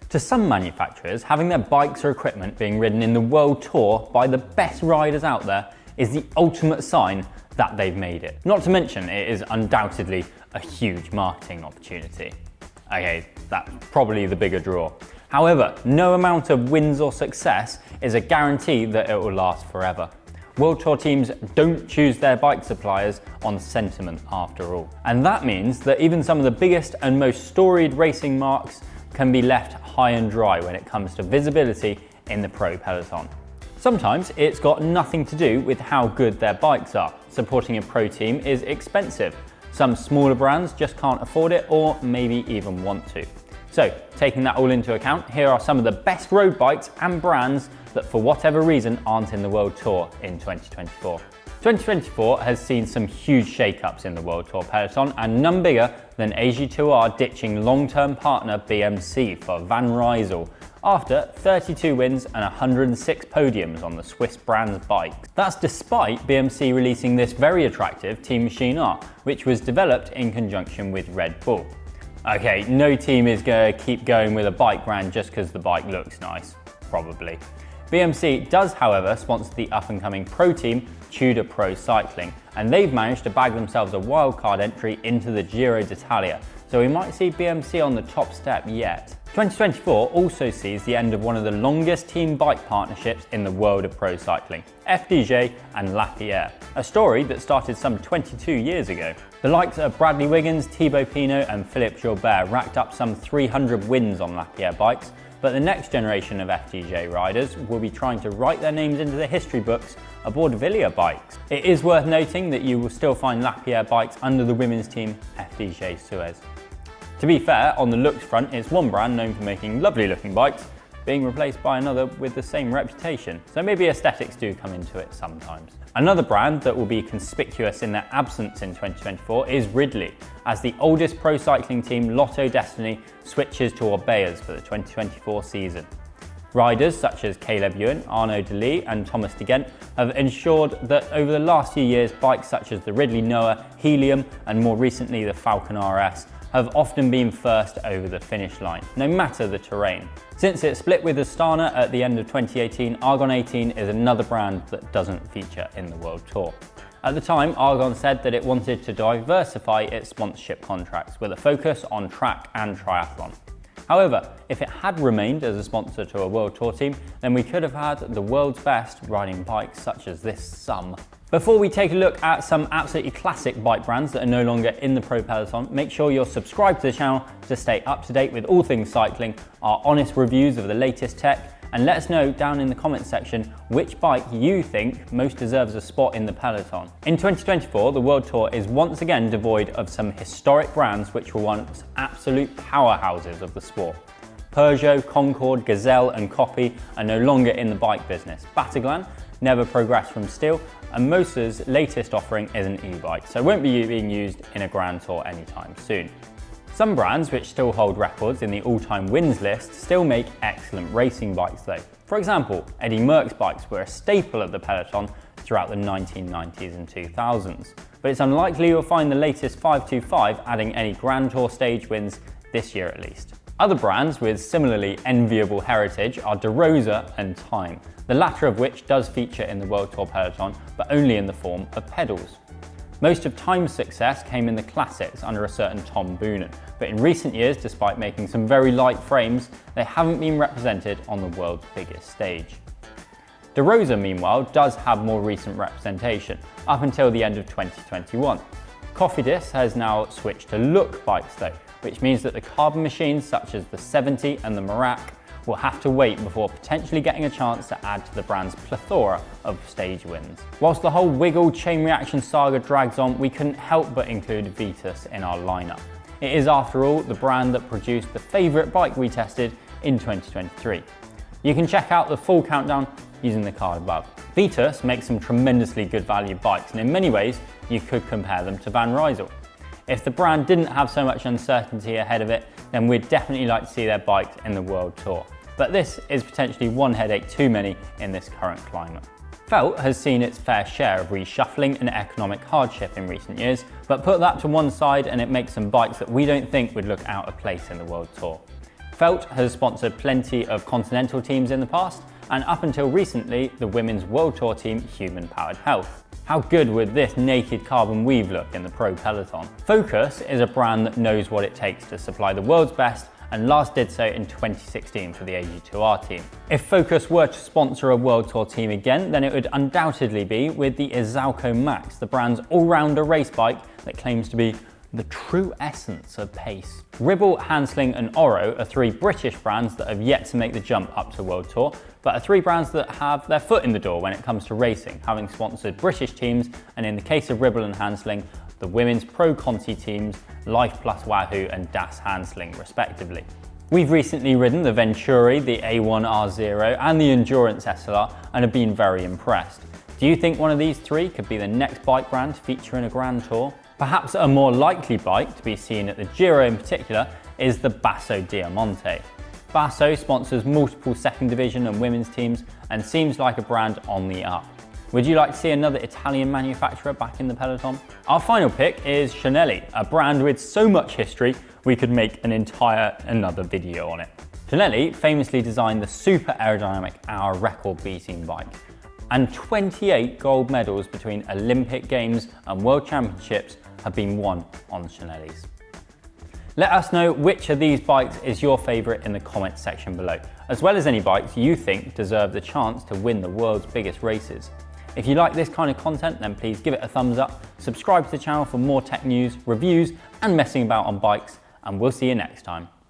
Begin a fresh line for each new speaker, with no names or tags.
To some manufacturers, having their bikes or equipment being ridden in the World Tour by the best riders out there is the ultimate sign that they've made it. Not to mention, it is undoubtedly a huge marketing opportunity. Okay, that's probably the bigger draw. However, no amount of wins or success is a guarantee that it will last forever. World Tour teams don't choose their bike suppliers on sentiment after all. And that means that even some of the biggest and most storied racing marques can be left high and dry when it comes to visibility in the pro peloton. Sometimes it's got nothing to do with how good their bikes are. Supporting a pro team is expensive. Some smaller brands just can't afford it or maybe even want to. So, taking that all into account, here are some of the best road bikes and brands that for whatever reason aren't in the World Tour in 2024. 2024 has seen some huge shake-ups in the World Tour peloton and none bigger than AG2R ditching long-term partner BMC for Van Rysel after 32 wins and 106 podiums on the Swiss brand's bikes. That's despite BMC releasing this very attractive Team Machine R, which was developed in conjunction with Red Bull. Okay, no team is going to keep going with a bike brand just because the bike looks nice, probably. BMC does, however, sponsor the up-and-coming pro team, Tudor Pro Cycling, and they've managed to bag themselves a wildcard entry into the Giro d'Italia, so we might see BMC on the top step yet. 2024 also sees the end of one of the longest team bike partnerships in the world of pro cycling, FDJ and Lapierre, a story that started some 22 years ago. The likes of Bradley Wiggins, Thibaut Pinot and Philippe Gilbert racked up some 300 wins on Lapierre bikes, but the next generation of FDJ riders will be trying to write their names into the history books aboard Villiers bikes. It is worth noting that you will still find Lapierre bikes under the women's team FDJ Suez. To be fair, on the looks front, it's one brand known for making lovely looking bikes being replaced by another with the same reputation, so maybe aesthetics do come into it sometimes. Another brand that will be conspicuous in their absence in 2024 is Ridley, as the oldest pro cycling team Lotto Destiny switches to Orbeyas for the 2024 season. Riders such as Caleb Ewan, Arnaud Delis and Thomas de Gent have ensured that over the last few years bikes such as the Ridley Noah, Helium and more recently the Falcon RS have often been first over the finish line, no matter the terrain. Since it split with Astana at the end of 2018, Argon 18 is another brand that doesn't feature in the World Tour. At the time, Argon said that it wanted to diversify its sponsorship contracts with a focus on track and triathlon. However, if it had remained as a sponsor to a World Tour team, then we could have had the world's best riding bikes such as this Sum. Before we take a look at some absolutely classic bike brands that are no longer in the pro peloton, make sure you're subscribed to the channel to stay up to date with all things cycling, our honest reviews of the latest tech, and let us know down in the comments section which bike you think most deserves a spot in the peloton. In 2024, the World Tour is once again devoid of some historic brands which were once absolute powerhouses of the sport. Peugeot, Concorde, Gazelle and Copy are no longer in the bike business. Bataglan never progressed from steel, and Mosa's latest offering is an e-bike, so won't be being used in a Grand Tour anytime soon. Some brands which still hold records in the all-time wins list still make excellent racing bikes though. For example, Eddy Merckx bikes were a staple of the peloton throughout the 1990s and 2000s, but it's unlikely you'll find the latest 525 adding any Grand Tour stage wins this year at least. Other brands with similarly enviable heritage are Rosa and Time, the latter of which does feature in the World Tour peloton, but only in the form of pedals. Most of Time's success came in the classics under a certain Tom Boonen, but in recent years, despite making some very light frames, they haven't been represented on the world's biggest stage. Rosa, meanwhile, does have more recent representation, up until the end of 2021. Cofidis has now switched to look bikes though, which means that the carbon machines such as the 70 and the Merak will have to wait before potentially getting a chance to add to the brand's plethora of stage wins. Whilst the whole Wiggle chain reaction saga drags on, we couldn't help but include Vitus in our lineup. It is, after all, the brand that produced the favourite bike we tested in 2023. You can check out the full countdown using the card above. Vitus makes some tremendously good value bikes, and in many ways you could compare them to Van Rysel. If the brand didn't have so much uncertainty ahead of it, then we'd definitely like to see their bikes in the World Tour. But this is potentially one headache too many in this current climate. Felt has seen its fair share of reshuffling and economic hardship in recent years, but put that to one side and it makes some bikes that we don't think would look out of place in the World Tour. Felt has sponsored plenty of continental teams in the past, and up until recently, the women's World Tour team Human Powered Health. How good would this naked carbon weave look in the pro peloton? Focus is a brand that knows what it takes to supply the world's best, and last did so in 2016 for the AG2R team. If Focus were to sponsor a World Tour team again, then it would undoubtedly be with the Izalco Max, the brand's all-rounder race bike that claims to be the true essence of pace. Ribble, Handsling and Orro are three British brands that have yet to make the jump up to World Tour, but are three brands that have their foot in the door when it comes to racing, having sponsored British teams, and in the case of Ribble and Handsling, the women's Pro Conti teams Life Plus Wahoo and Das Handsling respectively. We've recently ridden the Venturi, the A1R0 and the Endurance SLR and have been very impressed. Do you think one of these three could be the next bike brand to feature in a Grand Tour? Perhaps a more likely bike to be seen at the Giro in particular is the Basso Diamante. Basso sponsors multiple second division and women's teams and seems like a brand on the up. Would you like to see another Italian manufacturer back in the peloton? Our final pick is Cinelli, a brand with so much history we could make another video on it. Cinelli famously designed the super aerodynamic hour record-beating bike, and 28 gold medals between Olympic Games and World Championships have been won on Cinellis. Let us know which of these bikes is your favourite in the comments section below, as well as any bikes you think deserve the chance to win the world's biggest races. If you like this kind of content, then please give it a thumbs up, subscribe to the channel for more tech news, reviews and messing about on bikes, and we'll see you next time.